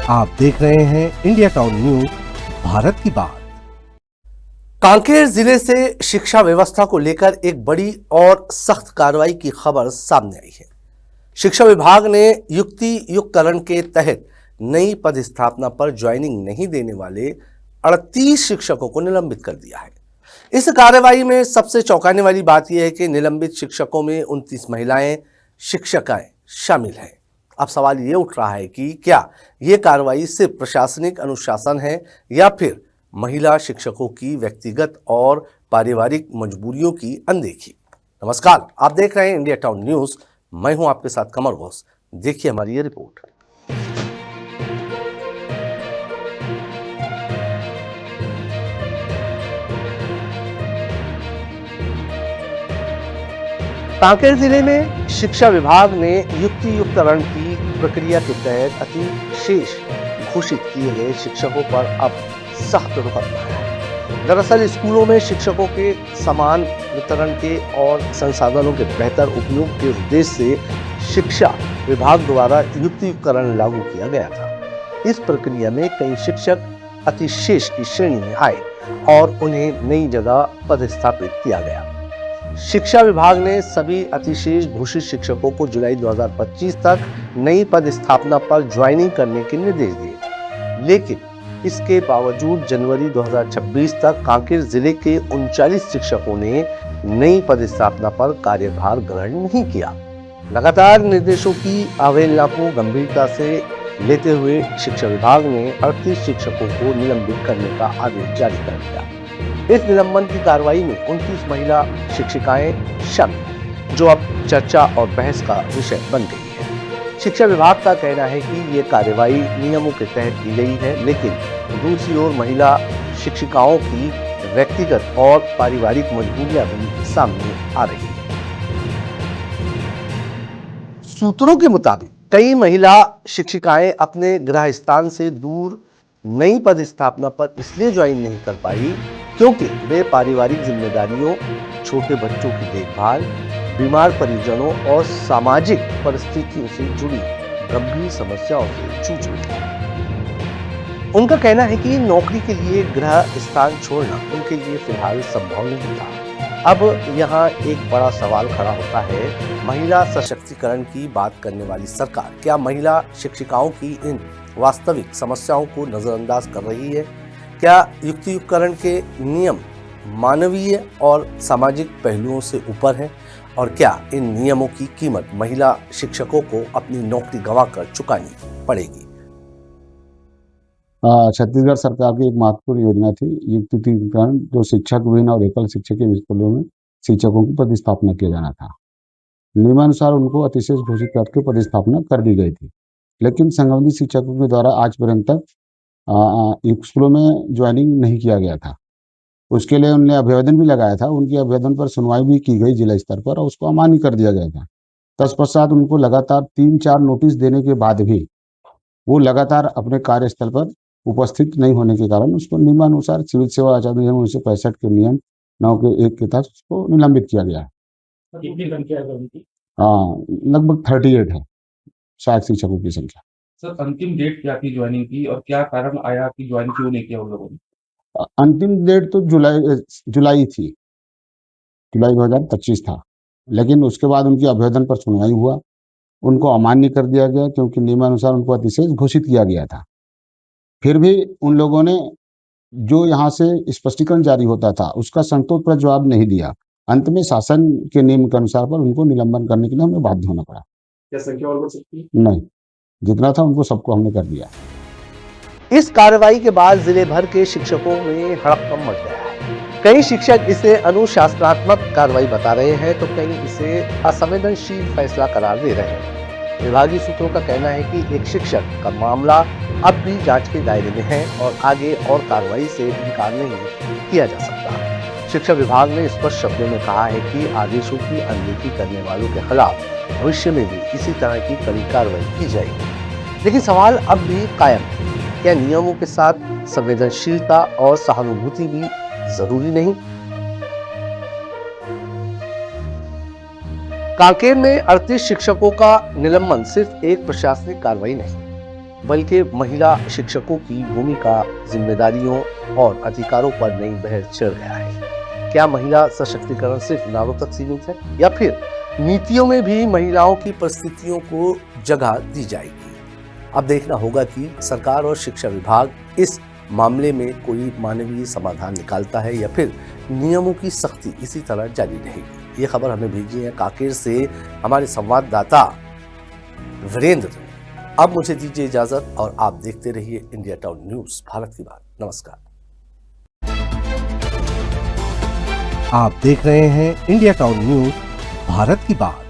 आप देख रहे हैं इंडिया टाउन न्यूज, भारत की बात। कांकेर जिले से शिक्षा व्यवस्था को लेकर एक बड़ी और सख्त कार्रवाई की खबर सामने आई है। शिक्षा विभाग ने युक्ति युक्तकरण के तहत नई पद स्थापना पर ज्वाइनिंग नहीं देने वाले 38 शिक्षकों को निलंबित कर दिया है। इस कार्रवाई में सबसे चौंकाने वाली बात यह है कि निलंबित शिक्षकों में 29 महिलाएं शिक्षिकाएं शामिल हैं। अब सवाल ये उठ रहा है कि क्या ये कार्रवाई सिर्फ प्रशासनिक अनुशासन है या फिर महिला शिक्षकों की व्यक्तिगत और पारिवारिक मजबूरियों की अनदेखी। नमस्कार, आप देख रहे हैं इंडिया टाउन न्यूज। मैं हूं आपके साथ कमर घोष। देखिए हमारी ये रिपोर्ट। कांकेर जिले में शिक्षा विभाग ने युक्ति युक्तकरण की प्रक्रिया के तहत अति शेष घोषित किए गए शिक्षकों पर अब सख्त रुख अपनाया है। दरअसल स्कूलों में शिक्षकों के समान वितरण के और संसाधनों के बेहतर उपयोग के उद्देश्य से शिक्षा विभाग द्वारा युक्ति युक्तकरण लागू किया गया था। इस प्रक्रिया में कई शिक्षक अतिशेष की श्रेणी में आए और उन्हें नई जगह पदस्थापित किया गया। शिक्षा विभाग ने सभी अतिशेष घोषित शिक्षकों को जुलाई 2025 तक नई पद स्थापना पर ज्वाइनिंग करने के निर्देश दिए, लेकिन इसके बावजूद जनवरी 2026 तक कांकेर जिले के 39 शिक्षकों ने नई पद स्थापना पर कार्यभार ग्रहण नहीं किया। लगातार निर्देशों की अवहेलना को गंभीरता से लेते हुए शिक्षा विभाग ने 38 शिक्षकों को निलंबित करने का आदेश जारी कर दिया। इस निलंबन की कार्रवाई में 29 महिला शिक्षिकाएं शामिल हैं, जो अब चर्चा और बहस का विषय बन गई है। शिक्षा विभाग का कहना है कि ये कार्रवाई नियमों के तहत की गई है, लेकिन दूसरी ओर महिला शिक्षिकाओं की व्यक्तिगत और पारिवारिक मजबूरियां भी सामने आ रही है। सूत्रों के मुताबिक कई महिला शिक्षिकाएं अपने गृह स्थान से दूर नई पद स्थापना पर इसलिए ज्वाइन नहीं कर पाई क्योंकि वे पारिवारिक जिम्मेदारियों, छोटे बच्चों की देखभाल, बीमार परिजनों और सामाजिक परिस्थितियों से जुड़ी गंभीर समस्याओं से जूझ रही हैं। उनका कहना है कि नौकरी के लिए गृह स्थान छोड़ना उनके लिए फिलहाल संभव नहीं था। अब यहाँ एक बड़ा सवाल खड़ा होता है, महिला सशक्तिकरण की बात करने वाली सरकार क्या महिला शिक्षिकाओं की इन वास्तविक समस्याओं को नजरअंदाज कर रही है? क्या युक्ति युक्तकरण के नियम मानवीय और सामाजिक पहलुओं से ऊपर है? और क्या इन नियमों की कीमत महिला शिक्षकों को अपनी नौकरी गंवाकर चुकानी पड़ेगी? छत्तीसगढ़ सरकार की एक महत्वपूर्ण योजना थी युक्ति युक्तकरण, जो शिक्षक विहीन और एकल शिक्षक के स्कूलों में शिक्षकों की पदस्थापना किया जाना था। नियमानुसार उनको अतिशेष घोषित करके पदस्थापना कर दी गई थी, लेकिन संबंधित शिक्षकों के द्वारा आज पर्यंत तक स्कूलों में ज्वाइनिंग नहीं किया गया था। उसके लिए उन्होंने आवेदन भी लगाया था। उनकी आवेदन पर सुनवाई भी की गई जिला स्तर पर और उसको अमान्य कर दिया गया था। तत्पश्चात उनको लगातार 3-4 नोटिस देने के बाद भी वो लगातार अपने कार्यस्थल पर उपस्थित नहीं होने के कारण उसको नियमानुसार सिविल सेवा आचार अधिनियम 1965 के नियम 9 के 1 के तहत उसको निलंबित किया गया है। लगभग 38 है 60 शिक्षकों की संख्या। सर, अंतिम डेट क्या थी ज्वाइनिंग की और क्या कारण आया कि ज्वाइन क्यों नहीं किया उन लोगों ने? अंतिम डेट तो जुलाई थी, जुलाई 2025 था, लेकिन उसके बाद उनकी आवेदन पर सुनवाई हुआ, उनको अमान्य कर दिया गया क्योंकि नियमानुसार उनको अतिशेष घोषित किया गया था। फिर भी उन लोगों ने जो यहाँ से स्पष्टीकरण जारी होता था उसका संतोषप्रद जवाब नहीं दिया। अंत में शासन के नियम के अनुसार पर उनको निलंबन करने के लिए हमें बाध्य होना पड़ा। क्या संख्या और बढ़ सकती है? नहीं, जितना था उनको सबको हमने कर दिया। इस कार्रवाई के बाद जिले भर के शिक्षकों में हड़कंप मच गया है। कई शिक्षक इसे अनुशासनात्मक कार्रवाई बता रहे हैं तो कई इसे असंवेदनशील फैसला करार दे रहे हैं। विभागीय सूत्रों का कहना है कि एक शिक्षक का मामला अब भी जांच के दायरे में है और आगे और कार्रवाई से इनकार नहीं किया जा सकता। शिक्षा विभाग ने स्पष्ट शब्दों में कहा है कि आदेशों की अनदेखी करने वालों के खिलाफ भविष्य में भी इसी तरह की कड़ी कार्रवाई की जाएगी। लेकिन सवाल अब भी कायम है, क्या नियमों के साथ संवेदनशीलता और सहानुभूति भी जरूरी नहीं? कांकेर में 38 शिक्षकों का निलंबन सिर्फ एक प्रशासनिक कार्रवाई नहीं, बल्कि महिला शिक्षकों की भूमिका, जिम्मेदारियों और अधिकारों पर नई बहस छिड़ गया है। क्या महिला सशक्तिकरण सिर्फ नारों तक सीमित है या फिर नीतियों में भी महिलाओं की परिस्थितियों को जगह दी जाएगी? अब देखना होगा कि सरकार और शिक्षा विभाग इस मामले में कोई मानवीय समाधान निकालता है या फिर नियमों की सख्ती इसी तरह जारी रहेगी। ये खबर हमें भेजी है कांकेर से हमारे संवाददाता वीरेंद्र। अब मुझे दीजिए इजाजत और आप देखते रहिए इंडिया टाउन न्यूज, भारत की बात। नमस्कार। आप देख रहे हैं इंडिया टाउन न्यूज, भारत की बात।